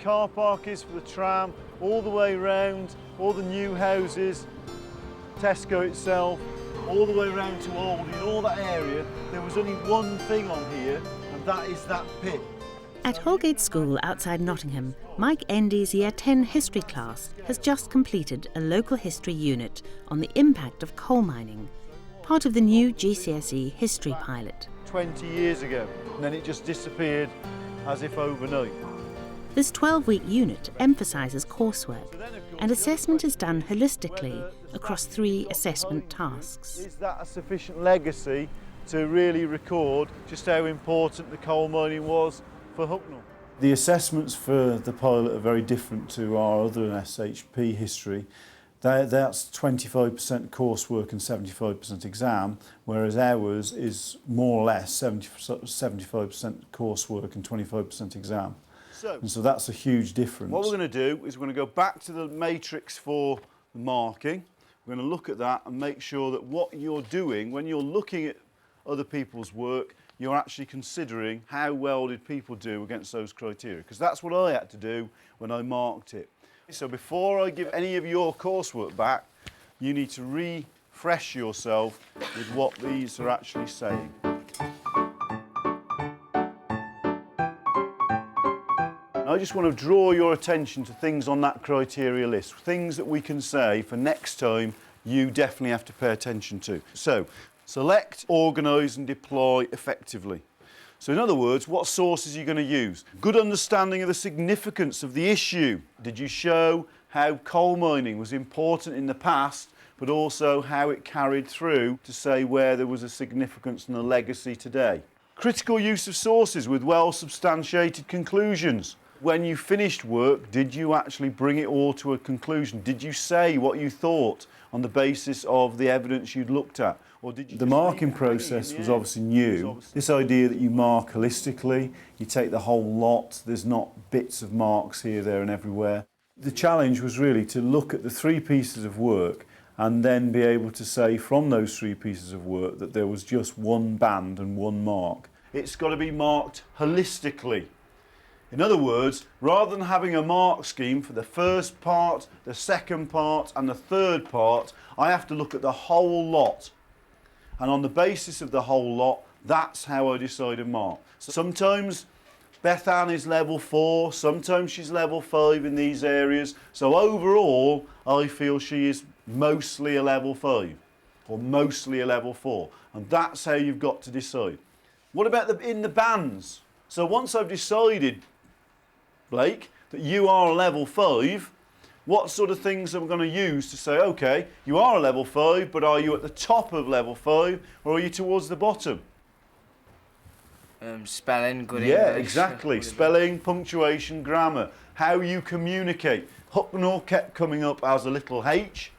car park is for the tram, all the way round, all the new houses, Tesco itself, all the way around to Aldi, and all that area, there was only one thing on here, and that is that pit. At Holgate School outside Nottingham, Mike Endy's Year 10 history class has just completed a local history unit on the impact of coal mining, part of the new GCSE history pilot. 20 years ago, and then it just disappeared as if overnight. This 12-week unit emphasises coursework, and assessment is done holistically across 3 assessment tasks. Is that a sufficient legacy to really record just how important the coal mining was for Hucknall? The assessments for the pilot are very different to our other SHP history. That's 25% coursework and 75% exam, whereas ours is more or less 75% coursework and 25% exam. So that's a huge difference. What we're going to do is we're going to go back to the matrix for the marking. We're going to look at that and make sure that what you're doing when you're looking at other people's work, you're actually considering how well did people do against those criteria, because that's what I had to do when I marked it. So before I give any of your coursework back, you need to refresh yourself with what these are actually saying. I just want to draw your attention to things on that criteria list, things that we can say for next time you definitely have to pay attention to. So, select, organise and deploy effectively. So in other words, what sources are you going to use? Good understanding of the significance of the issue. Did you show how coal mining was important in the past, but also how it carried through to say where there was a significance and a legacy today? Critical use of sources with well-substantiated conclusions. When you finished work, did you actually bring it all to a conclusion? Did you say what you thought on the basis of the evidence you'd looked at? Or did you the marking process was obviously new. This idea that you mark holistically, you take the whole lot, there's not bits of marks here, there and everywhere. The challenge was really to look at the 3 pieces of work and then be able to say from those 3 pieces of work that there was just one band and one mark. It's got to be marked holistically. In other words, rather than having a mark scheme for the first part, the second part and the third part, I have to look at the whole lot. And on the basis of the whole lot, that's how I decide a mark. Sometimes Beth Ann is level 4, sometimes she's level 5 in these areas. So overall, I feel she is mostly a level 5 or mostly a level 4. And that's how you've got to decide. What about in the bands? So once I've decided, Blake, that you are a level 5, what sort of things am I going to use to say, OK, you are a level 5, but are you at the top of level 5 or are you towards the bottom? Spelling, good English. Yeah, exactly. Spelling, punctuation, grammar, how you communicate. Hucknall kept coming up as a little H.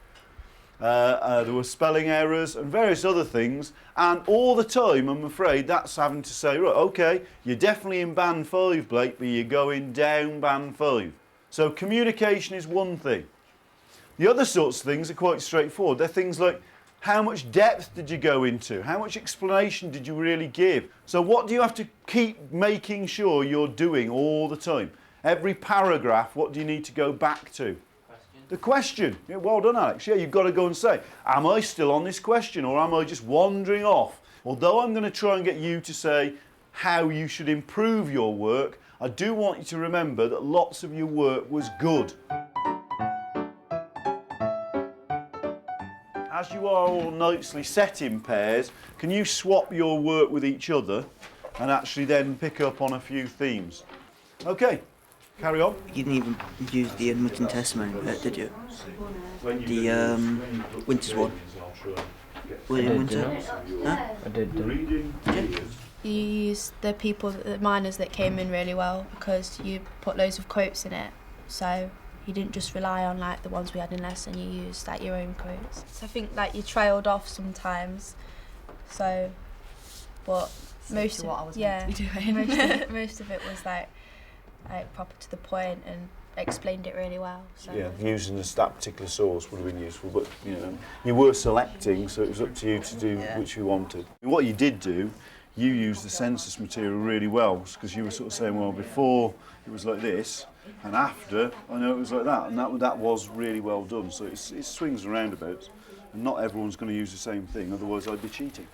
There were spelling errors and various other things, and all the time I'm afraid that's having to say, right, OK, you're definitely in band 5, Blake, but you're going down band 5. So communication is one thing. The other sorts of things are quite straightforward. They're things like, how much depth did you go into? How much explanation did you really give? So what do you have to keep making sure you're doing all the time? Every paragraph, what do you need to go back to? The question. Yeah, well done, Alex. Yeah, you've got to go and say, am I still on this question or am I just wandering off? Although I'm going to try and get you to say how you should improve your work, I do want you to remember that lots of your work was good. As you are all nicely set in pairs, can you swap your work with each other and actually then pick up on a few themes? OK. Carry on. You didn't even use the Unwritten Testament, did you? The Winter's one. William Winter? Huh? I did. You used the miners that came in really well because you put loads of quotes in it. So you didn't just rely on like the ones we had in lesson, you used like your own quotes. So I think like you trailed off sometimes. So, but most of what I was doing. most of it was like proper to the point and explained it really well. So. Yeah, using that particular source would have been useful, but you know, you were selecting, so it was up to you to do which you wanted. What you did do, you used the census material really well, because you were sort of saying, well, before it was like this, and after, I know it was like that, and that was really well done. So it swings and roundabouts, and not everyone's going to use the same thing, otherwise I'd be cheating.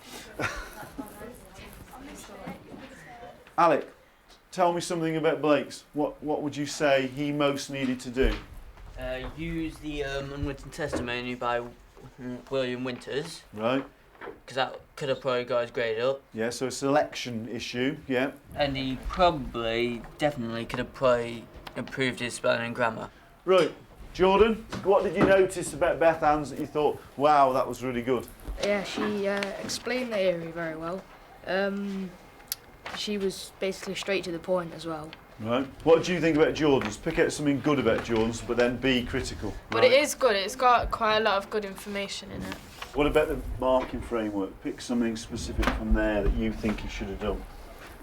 Alec, tell me something about Blake's. What would you say he most needed to do? Use the unwritten testimony by William Winters. Right. Because that could have probably got his grade up. Yeah, so a selection issue, yeah. And he definitely could have probably improved his spelling and grammar. Right. Jordan, what did you notice about Beth Ann's that you thought, wow, that was really good? Yeah, she explained the area very well. She was basically straight to the point as well. Right. What do you think about Jordan's? Pick out something good about Jordan's, but then be critical. But right? it is good. It's got quite a lot of good information in it. What about the marking framework? Pick something specific from there that you think he should have done.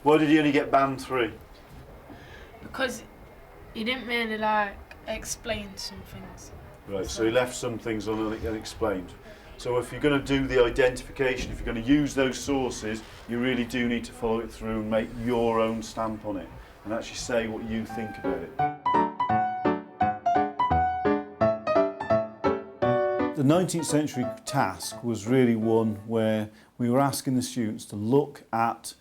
Why did he only get band 3? Because he didn't really explain some things. Right, so he left some things unexplained. So if you're going to do the identification, if you're going to use those sources, you really do need to follow it through and make your own stamp on it and actually say what you think about it. The 19th century task was really one where we were asking the students to look at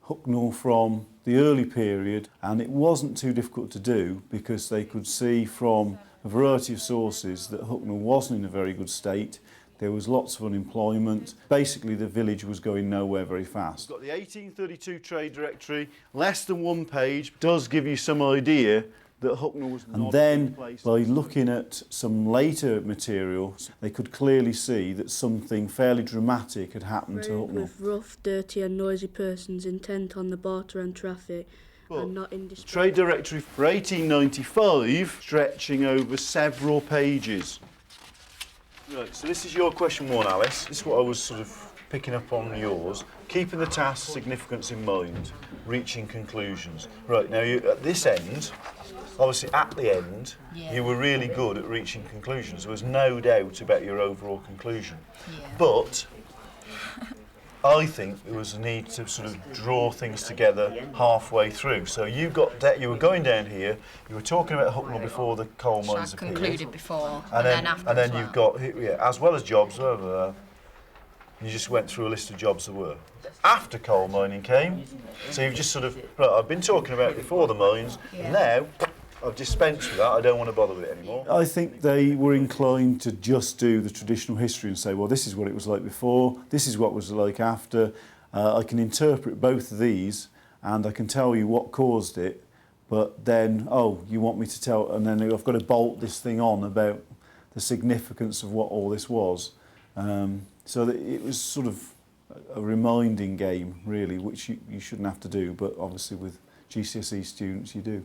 Hucknall from the early period, and it wasn't too difficult to do because they could see from a variety of sources that Hucknall wasn't in a very good state. There was lots of unemployment. Basically, the village was going nowhere very fast. We've got the 1832 Trade Directory, less than one page, does give you some idea that Hucknall was not. And then, by looking at some later material, they could clearly see that something fairly dramatic had happened to Hucknall. With rough, dirty and noisy persons intent on the barter and traffic and not in dispute. Trade Directory for 1895, stretching over several pages. Right, so this is your question 1, Alice. This is what I was sort of picking up on yours. Keeping the task's significance in mind, reaching conclusions. Right, now at this end, obviously at the end, you were really good at reaching conclusions. There was no doubt about your overall conclusion. Yeah. But I think there was a need to sort of draw things together halfway through. So you were going down here, you were talking about Hucknall before the coal mines appeared. Concluded before, and then after. And then you've got, as well as jobs, you just went through a list of jobs there were. After coal mining came, so you've just sort of, right, I've been talking about before the mines, and now I've dispensed with that, I don't want to bother with it anymore. I think they were inclined to just do the traditional history and say, well, this is what it was like before, this is what it was like after. I can interpret both of these and I can tell you what caused it, but then, oh, you want me to tell, and then I've got to bolt this thing on about the significance of what all this was. So that it was sort of a reminding game, really, which you shouldn't have to do, but obviously with GCSE students you do.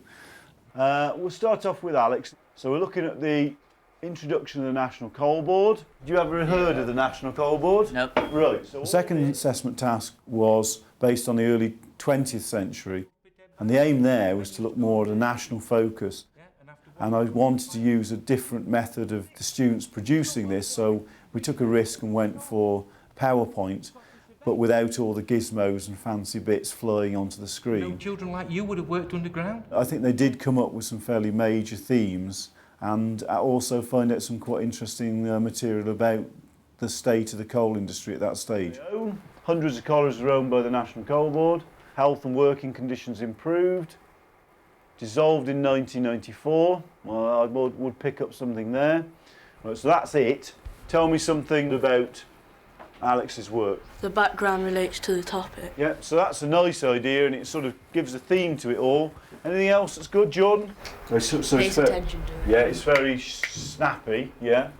We'll start off with Alex. So we're looking at the introduction of the National Coal Board. Have you ever heard of the National Coal Board? Nope. Right. So the second assessment task was based on the early 20th century, and the aim there was to look more at a national focus. And I wanted to use a different method of the students producing this, so we took a risk and went for PowerPoint, but without all the gizmos and fancy bits flying onto the screen. No children like you would have worked underground? I think they did come up with some fairly major themes and also find out some quite interesting material about the state of the coal industry at that stage. Hundreds of collieries were owned by the National Coal Board. Health and working conditions improved. Dissolved in 1994. Well, I would pick up something there. Right, so that's it. Tell me something about Alex's work. The background relates to the topic. Yeah, so that's a nice idea and it sort of gives a theme to it all. Anything else that's good, Jordan? So Pays attention to it. Yeah, it's very snappy, yeah.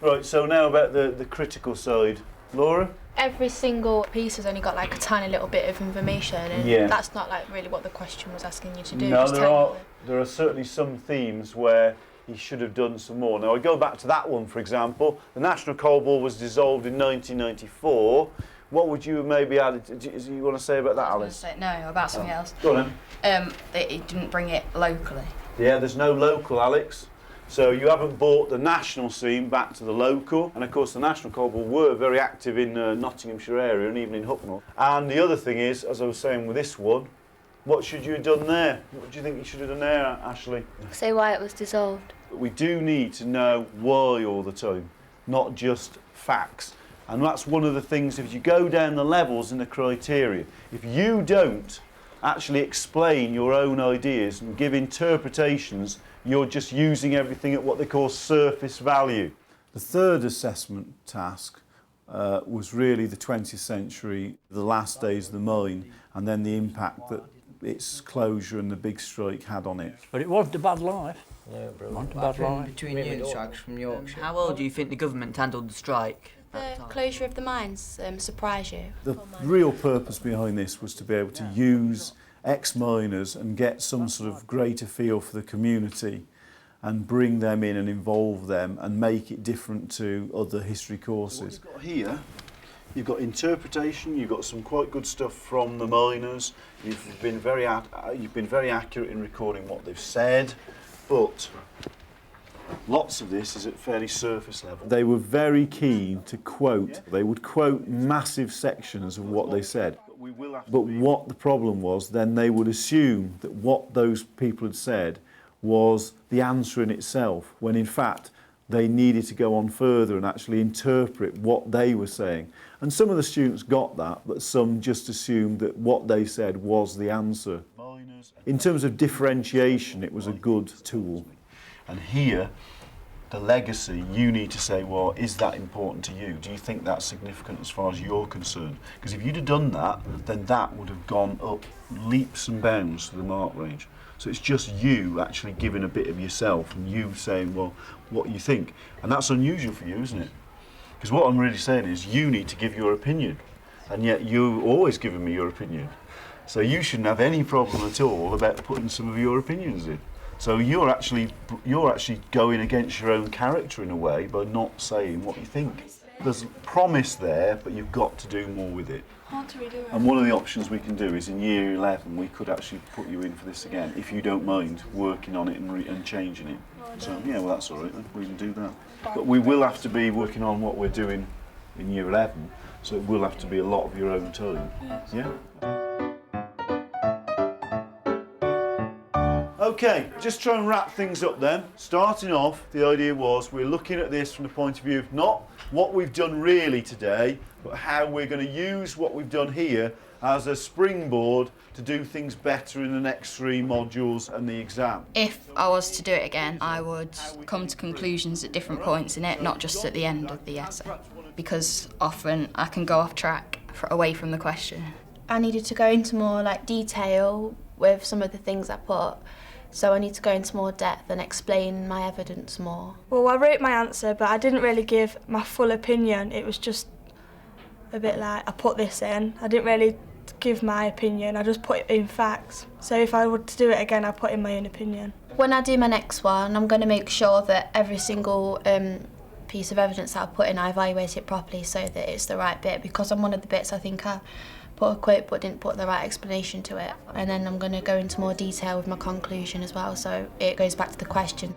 Right, so now about the critical side. Laura? Every single piece has only got like a tiny little bit of information, and that's not like really what the question was asking you to do. No, there are certainly some themes where he should have done some more. Now I go back to that one, for example. The National Coal Board was dissolved in 1994. What would you maybe add? Do you want to say about that, Alice? No, about something else. Go on then. They didn't bring it locally. Yeah, there's no local, Alex. So you haven't brought the national scene back to the local. And of course the National Coal Board were very active in Nottinghamshire area and even in Hucknall. And the other thing is, as I was saying with this one, What should you have done there? What do you think you should have done there, Ashley? Say why it was dissolved. But we do need to know why all the time, not just facts. And that's one of the things, if you go down the levels in the criteria, if you don't actually explain your own ideas and give interpretations, you're just using everything at what they call surface value. The third assessment task was really the 20th century, the last days of the mine, and then the impact that its closure and the big strike had on it. But it wasn't a bad life. No, bro. Wasn't a bad life. Between you and strikes from Yorkshire. How well do you think the government handled the strike? The closure of the mines surprised you? The real purpose behind this was to be able to use ex-miners and get some sort of greater feel for the community and bring them in and involve them and make it different to other history courses. What you've got here, you've got interpretation, you've got some quite good stuff from the miners, you've been very accurate in recording what they've said, but lots of this is at fairly surface level. They were very keen to quote. They would quote massive sections of what they said. But what the problem was, then they would assume that what those people had said was the answer in itself, when in fact they needed to go on further and actually interpret what they were saying. And some of the students got that, but some just assumed that what they said was the answer. In terms of differentiation, it was a good tool. And here, the legacy, you need to say, well, is that important to you? Do you think that's significant as far as you're concerned? Because if you'd have done that, then that would have gone up leaps and bounds to the mark range. So it's just you actually giving a bit of yourself and you saying, well, what you think. And that's unusual for you, isn't it? Because what I'm really saying is you need to give your opinion. And yet you're always giving me your opinion. So you shouldn't have any problem at all about putting some of your opinions in. So you're actually going against your own character in a way by not saying what you think. There's promise there, but you've got to do more with it. Hard to redo it. And one of the options we can do is in year 11 we could actually put you in for this again, if you don't mind working on it and changing it. So yeah, well that's all right then, we can do that. But we will have to be working on what we're doing in year 11, so it will have to be a lot of your own time. Yeah? Okay, just try and wrap things up then. Starting off, the idea was we're looking at this from the point of view of not what we've done really today, but how we're going to use what we've done here as a springboard to do things better in the next 3 modules and the exam. If I was to do it again, I would come to conclusions at different points in it, not just at the end of the essay, because often I can go off track away from the question. I needed to go into more detail with some of the things I put. So I need to go into more depth and explain my evidence more. Well, I wrote my answer, but I didn't really give my full opinion. It was just a bit like, I put this in. I didn't really give my opinion, I just put in facts. So if I were to do it again, I'd put in my own opinion. When I do my next one, I'm going to make sure that every single piece of evidence that I put in, I evaluate it properly so that it's the right bit, because on one of the bits I think I put a quote but didn't put the right explanation to it. And then I'm going to go into more detail with my conclusion as well, so it goes back to the question.